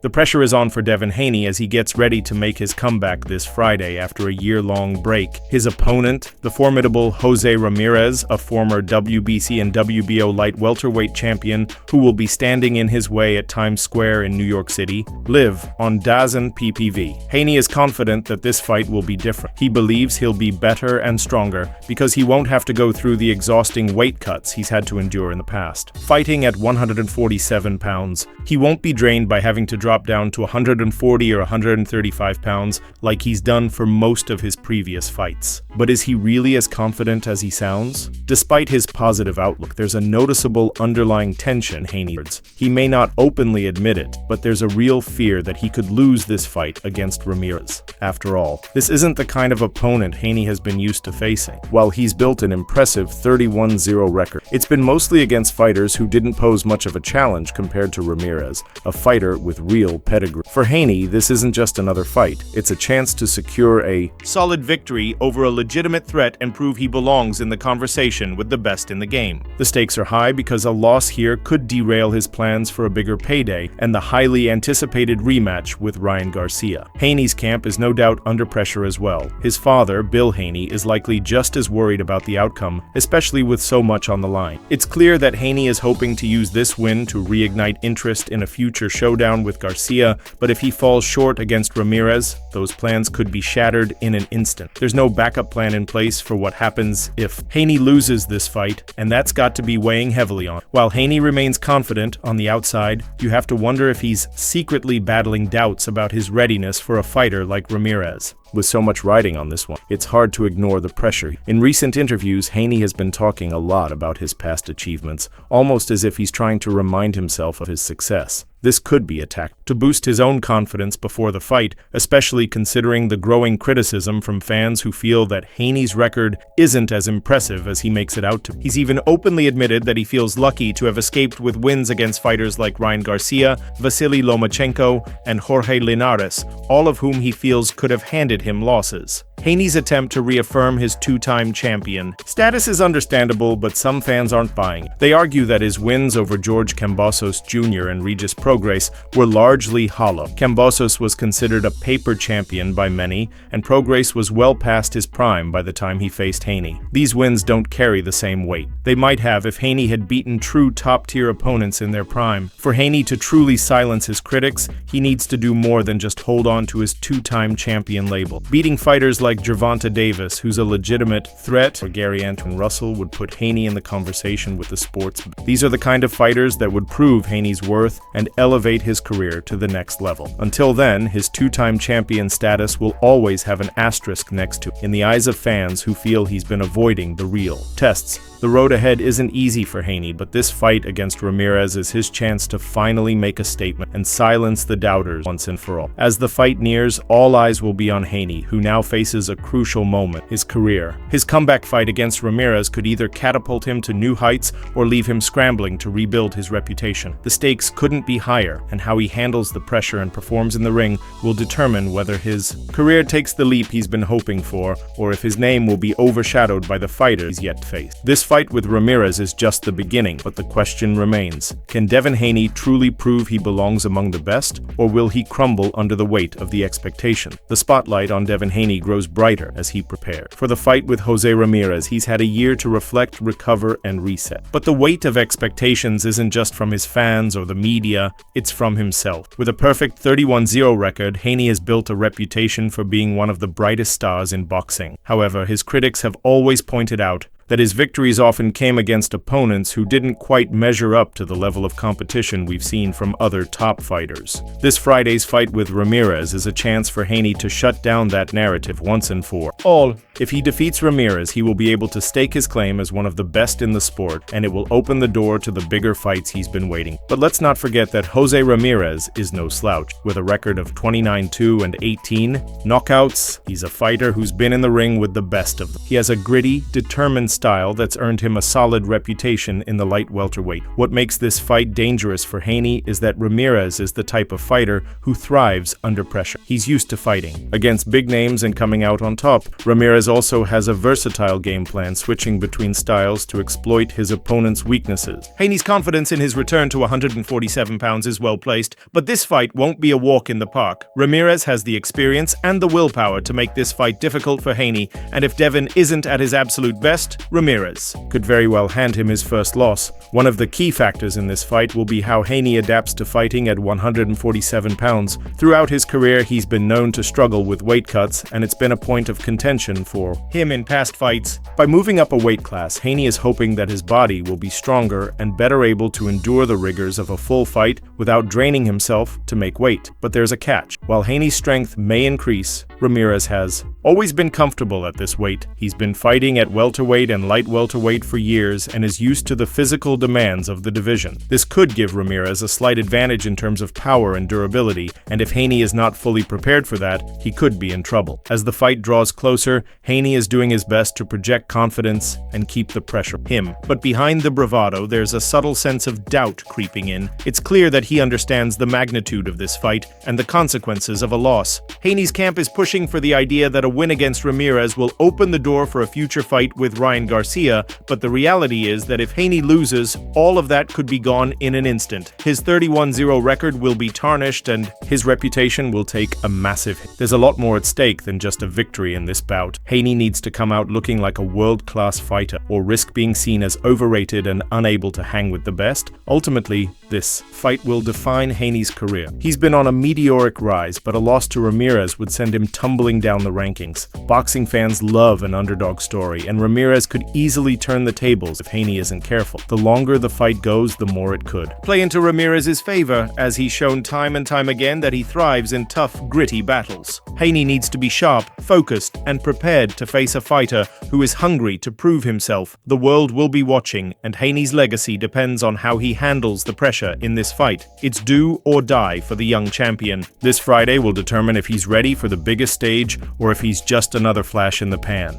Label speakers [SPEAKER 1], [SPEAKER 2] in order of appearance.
[SPEAKER 1] The pressure is on for Devin Haney as he gets ready to make his comeback this Friday after a year-long break. His opponent, the formidable Jose Ramirez, a former WBC and WBO light welterweight champion who will be standing in his way at Times Square in New York City, live on DAZN PPV. Haney is confident that this fight will be different. He believes he'll be better and stronger because he won't have to go through the exhausting weight cuts he's had to endure in the past. Fighting at 147 pounds, he won't be drained by having to drop down to 140 or 135 pounds like he's done for most of his previous fights. But is he really as confident as he sounds? Despite his positive outlook, there's a noticeable underlying tension Haney holds. He may not openly admit it, but there's a real fear that he could lose this fight against Ramirez. After all, this isn't the kind of opponent Haney has been used to facing. While he's built an impressive 31-0 record, it's been mostly against fighters who didn't pose much of a challenge compared to Ramirez, a fighter with real pedigree. For Haney, this isn't just another fight, it's a chance to secure a solid victory over a legitimate threat and prove he belongs in the conversation with the best in the game. The stakes are high because a loss here could derail his plans for a bigger payday and the highly anticipated rematch with Ryan Garcia. Haney's camp is no doubt under pressure as well. His father, Bill Haney, is likely just as worried about the outcome, especially with so much on the line. It's clear that Haney is hoping to use this win to reignite interest in a future showdown with Garcia, but if he falls short against Ramirez, those plans could be shattered in an instant. There's no backup plan in place for what happens if Haney loses this fight, and that's got to be weighing heavily on. While Haney remains confident on the outside, you have to wonder if he's secretly battling doubts about his readiness for a fighter like Ramirez. With so much riding on this one, it's hard to ignore the pressure. In recent interviews, Haney has been talking a lot about his past achievements, almost as if he's trying to remind himself of his success. This could be a tactic to boost his own confidence before the fight, especially considering the growing criticism from fans who feel that Haney's record isn't as impressive as he makes it out to be. He's even openly admitted that he feels lucky to have escaped with wins against fighters like Ryan Garcia, Vasily Lomachenko, and Jorge Linares, all of whom he feels could have handed him losses. Haney's attempt to reaffirm his two-time champion status is understandable, but some fans aren't buying. They argue that his wins over George Kambosos Jr. and Regis Prograis were largely hollow. Kambosos was considered a paper champion by many, and Prograis was well past his prime by the time he faced Haney. These wins don't carry the same weight. They might have if Haney had beaten true top-tier opponents in their prime. For Haney to truly silence his critics, he needs to do more than just hold on to his two-time champion label. Beating fighters like Gervonta Davis, who's a legitimate threat, or Gary Antoine Russell, would put Haney in the conversation with the sports. These are the kind of fighters that would prove Haney's worth and elevate his career to the next level. Until then, his two-time champion status will always have an asterisk next to it in the eyes of fans who feel he's been avoiding the real tests. The road ahead isn't easy for Haney, but this fight against Ramirez is his chance to finally make a statement and silence the doubters once and for all. As the fight nears, all eyes will be on Haney, who now faces a crucial moment, his career. His comeback fight against Ramirez could either catapult him to new heights or leave him scrambling to rebuild his reputation. The stakes couldn't be higher, and how he handles the pressure and performs in the ring will determine whether his career takes the leap he's been hoping for, or if his name will be overshadowed by the fighter he's yet to face. This fight with Ramirez is just the beginning, but the question remains: can Devin Haney truly prove he belongs among the best, or will he crumble under the weight of the expectation? The spotlight on Devin Haney grows brighter as he prepares. For the fight with Jose Ramirez, he's had a year to reflect, recover, and reset. But the weight of expectations isn't just from his fans or the media, it's from himself. With a perfect 31-0 record, Haney has built a reputation for being one of the brightest stars in boxing. However, his critics have always pointed out that his victories often came against opponents who didn't quite measure up to the level of competition we've seen from other top fighters. This Friday's fight with Ramirez is a chance for Haney to shut down that narrative once and for all. If he defeats Ramirez, he will be able to stake his claim as one of the best in the sport, and it will open the door to the bigger fights he's been waiting. But let's not forget that Jose Ramirez is no slouch. With a record of 29-2 and 18 knockouts, he's a fighter who's been in the ring with the best of them. He has a gritty, determined style style that's earned him a solid reputation in the light welterweight. What makes this fight dangerous for Haney is that Ramirez is the type of fighter who thrives under pressure. He's used to fighting against big names and coming out on top. Ramirez also has a versatile game plan, switching between styles to exploit his opponent's weaknesses. Haney's confidence in his return to 147 pounds is well placed, but this fight won't be a walk in the park. Ramirez has the experience and the willpower to make this fight difficult for Haney, and if Devin isn't at his absolute best, Ramirez could very well hand him his first loss. One of the key factors in this fight will be how Haney adapts to fighting at 147 pounds. Throughout his career, he's been known to struggle with weight cuts, and it's been a point of contention for him in past fights. By moving up a weight class, Haney is hoping that his body will be stronger and better able to endure the rigors of a full fight without draining himself to make weight. But there's a catch. While Haney's strength may increase, Ramirez has always been comfortable at this weight. He's been fighting at welterweight and light welterweight for years and is used to the physical demands of the division. This could give Ramirez a slight advantage in terms of power and durability, and if Haney is not fully prepared for that, he could be in trouble. As the fight draws closer, Haney is doing his best to project confidence and keep the pressure on him. But behind the bravado, there's a subtle sense of doubt creeping in. It's clear that he understands the magnitude of this fight and the consequences of a loss. Haney's camp is pushing for the idea that a win against Ramirez will open the door for a future fight with Ryan Garcia, but the reality is that if Haney loses, all of that could be gone in an instant. His 31-0 record will be tarnished and his reputation will take a massive hit. There's a lot more at stake than just a victory in this bout. Haney needs to come out looking like a world-class fighter or risk being seen as overrated and unable to hang with the best. Ultimately, this fight will define Haney's career. He's been on a meteoric rise, but a loss to Ramirez would send him tumbling down the rankings. Boxing fans love an underdog story, and Ramirez could easily turn the tables if Haney isn't careful. The longer the fight goes, the more it could play into Ramirez's favor, as he's shown time and time again that he thrives in tough, gritty battles. Haney needs to be sharp, focused, and prepared to face a fighter who is hungry to prove himself. The world will be watching, and Haney's legacy depends on how he handles the pressure in this fight. It's do or die for the young champion. This Friday will determine if he's ready for the biggest stage or if he's just another flash in the pan.